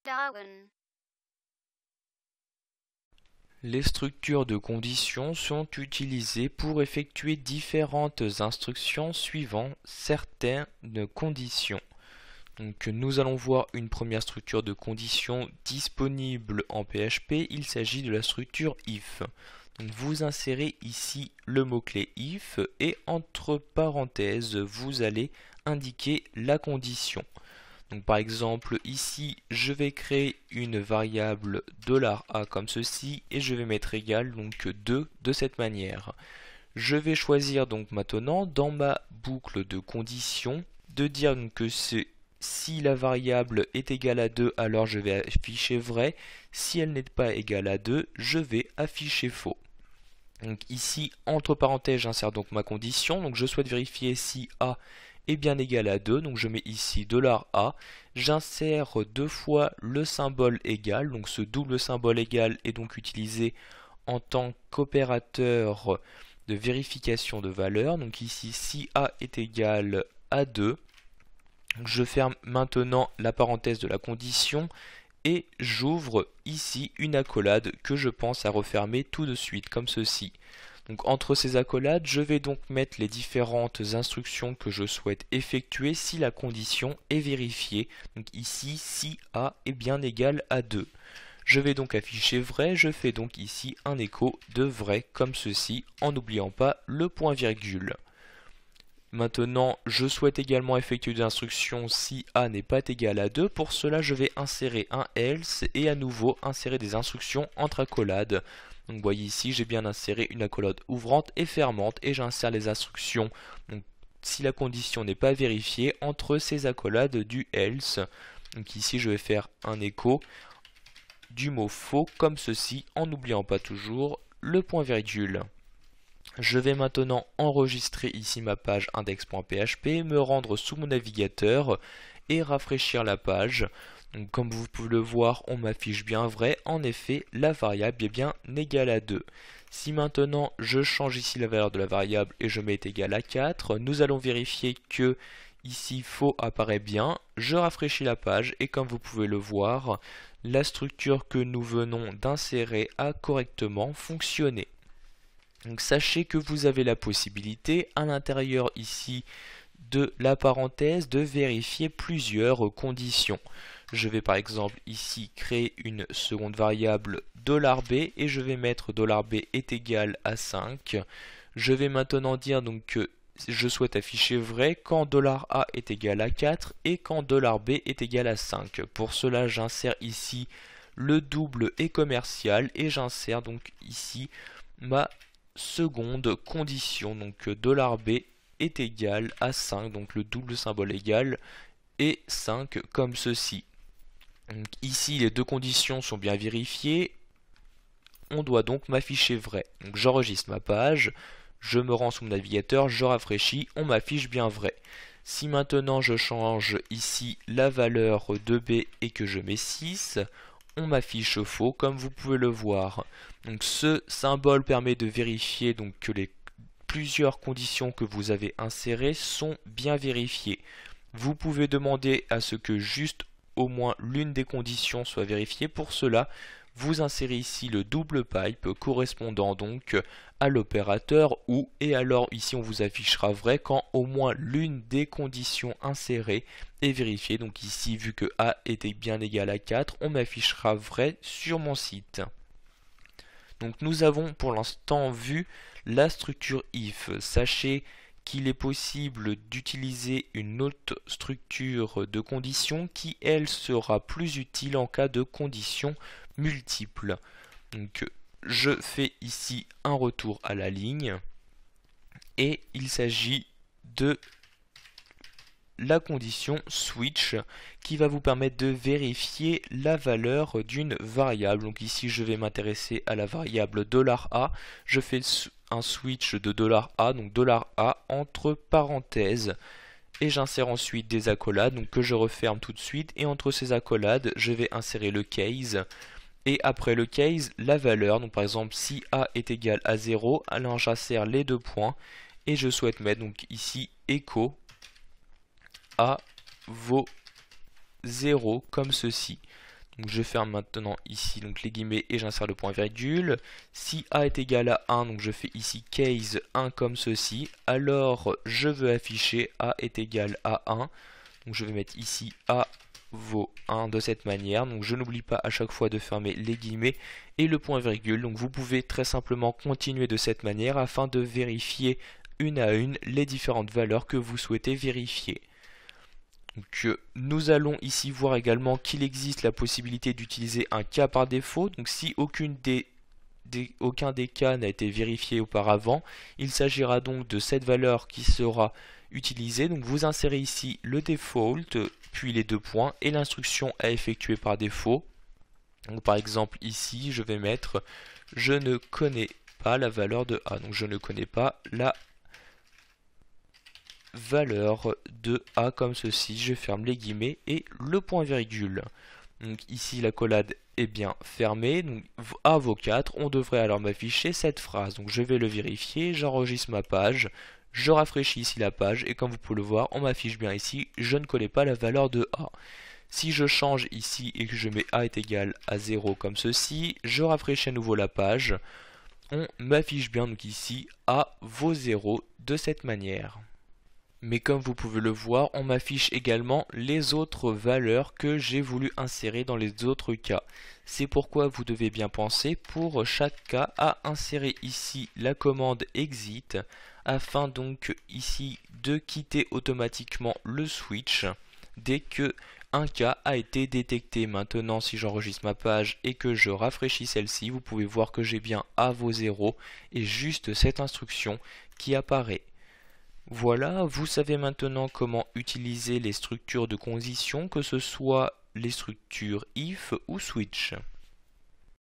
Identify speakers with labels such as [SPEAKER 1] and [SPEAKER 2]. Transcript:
[SPEAKER 1] Darwin.
[SPEAKER 2] Les structures de conditions sont utilisées pour effectuer différentes instructions suivant certaines conditions. Donc, nous allons voir une première structure de conditions disponible en PHP. Il s'agit de la structure if. Donc, vous insérez ici le mot-clé if et entre parenthèses, vous allez indiquer la condition. Donc, par exemple, ici, je vais créer une variable $a comme ceci et je vais mettre égal donc 2 de cette manière. Je vais choisir donc maintenant dans ma boucle de conditions de dire donc que si la variable est égale à 2, alors je vais afficher vrai. Si elle n'est pas égale à 2, je vais afficher faux. Donc ici, entre parenthèses, j'insère donc ma condition. Donc je souhaite vérifier si A est bien égal à 2. Donc je mets ici $a. J'insère deux fois le symbole égal. Donc ce double symbole égal est donc utilisé en tant qu'opérateur de vérification de valeur. Donc ici, si A est égal à 2, je ferme maintenant la parenthèse de la condition et j'ouvre ici une accolade que je pense à refermer tout de suite comme ceci. Donc entre ces accolades, je vais donc mettre les différentes instructions que je souhaite effectuer si la condition est vérifiée. Donc ici, si A est bien égal à 2. Je vais donc afficher vrai, je fais donc ici un écho de vrai comme ceci en n'oubliant pas le point virgule. Maintenant, je souhaite également effectuer des instructions si A n'est pas égal à 2. Pour cela, je vais insérer un else et à nouveau insérer des instructions entre accolades. Donc, vous voyez ici, j'ai bien inséré une accolade ouvrante et fermante et j'insère les instructions. Donc, si la condition n'est pas vérifiée entre ces accolades du else. Donc ici, je vais faire un écho du mot faux comme ceci en n'oubliant pas toujours le point virgule. Je vais maintenant enregistrer ici ma page index.php, me rendre sous mon navigateur et rafraîchir la page. Donc, comme vous pouvez le voir, on m'affiche bien vrai. En effet, la variable est bien égale à 2. Si maintenant je change ici la valeur de la variable et je mets égal à 4, nous allons vérifier que ici faux apparaît bien. Je rafraîchis la page et comme vous pouvez le voir, la structure que nous venons d'insérer a correctement fonctionné. Donc sachez que vous avez la possibilité à l'intérieur ici de la parenthèse de vérifier plusieurs conditions. Je vais par exemple ici créer une seconde variable $b et je vais mettre $b est égal à 5. Je vais maintenant dire donc que je souhaite afficher vrai quand $a est égal à 4 et quand $b est égal à 5. Pour cela, j'insère ici le double et commercial et j'insère donc ici ma seconde condition, donc $b est égal à 5, donc le double symbole égal et 5 comme ceci. Donc ici les deux conditions sont bien vérifiées, on doit donc m'afficher vrai. Donc j'enregistre ma page, je me rends sous mon navigateur, je rafraîchis, on m'affiche bien vrai. Si maintenant je change ici la valeur de b et que je mets 6, on m'affiche faux comme vous pouvez le voir. Donc ce symbole permet de vérifier donc que les plusieurs conditions que vous avez insérées sont bien vérifiées. Vous pouvez demander à ce que juste au moins l'une des conditions soit vérifiée. Pour cela, vous insérez ici le double pipe correspondant donc à l'opérateur ou, et alors ici on vous affichera vrai quand au moins l'une des conditions insérées est vérifiée. Donc ici, vu que A était bien égal à 4, on m'affichera vrai sur mon site. Donc nous avons pour l'instant vu la structure if. Sachez qu'il est possible d'utiliser une autre structure de conditions qui, elle, sera plus utile en cas de conditions multiples. Donc je fais ici un retour à la ligne et il s'agit de la condition switch qui va vous permettre de vérifier la valeur d'une variable. Donc ici je vais m'intéresser à la variable $a. Je fais un switch de $a, donc $a entre parenthèses et j'insère ensuite des accolades donc que je referme tout de suite et entre ces accolades je vais insérer le case et après le case la valeur. Donc par exemple si A est égal à 0, alors j'insère les deux points et je souhaite mettre donc ici echo A vaut 0 comme ceci. Donc je ferme maintenant ici donc les guillemets et j'insère le point virgule. Si A est égal à 1, donc je fais ici case 1 comme ceci, alors je veux afficher A est égal à 1. Donc je vais mettre ici A vaut 1 de cette manière. Donc je n'oublie pas à chaque fois de fermer les guillemets et le point virgule. Donc vous pouvez très simplement continuer de cette manière afin de vérifier une à une les différentes valeurs que vous souhaitez vérifier. Donc, nous allons ici voir également qu'il existe la possibilité d'utiliser un cas par défaut. Donc si aucun des cas n'a été vérifié auparavant, il s'agira donc de cette valeur qui sera utilisée. Donc vous insérez ici le default, puis les deux points et l'instruction à effectuer par défaut. Donc par exemple ici je vais mettre je ne connais pas la valeur de A. Donc je ne connais pas la valeur de A comme ceci, je ferme les guillemets et le point virgule. Donc ici la collade est bien fermée, donc A vaut 4, on devrait alors m'afficher cette phrase. Donc je vais le vérifier, j'enregistre ma page, je rafraîchis ici la page et comme vous pouvez le voir, on m'affiche bien ici, je ne connais pas la valeur de A. Si je change ici et que je mets A est égal à 0 comme ceci, je rafraîchis à nouveau la page, on m'affiche bien donc ici A vaut 0 de cette manière. Mais comme vous pouvez le voir, on m'affiche également les autres valeurs que j'ai voulu insérer dans les autres cas. C'est pourquoi vous devez bien penser pour chaque cas à insérer ici la commande exit afin donc ici de quitter automatiquement le switch dès que un cas a été détecté. Maintenant si j'enregistre ma page et que je rafraîchis celle-ci, vous pouvez voir que j'ai bien A vaut 0 et juste cette instruction qui apparaît. Voilà, vous savez maintenant comment utiliser les structures de conditions, que ce soit les structures if ou switch.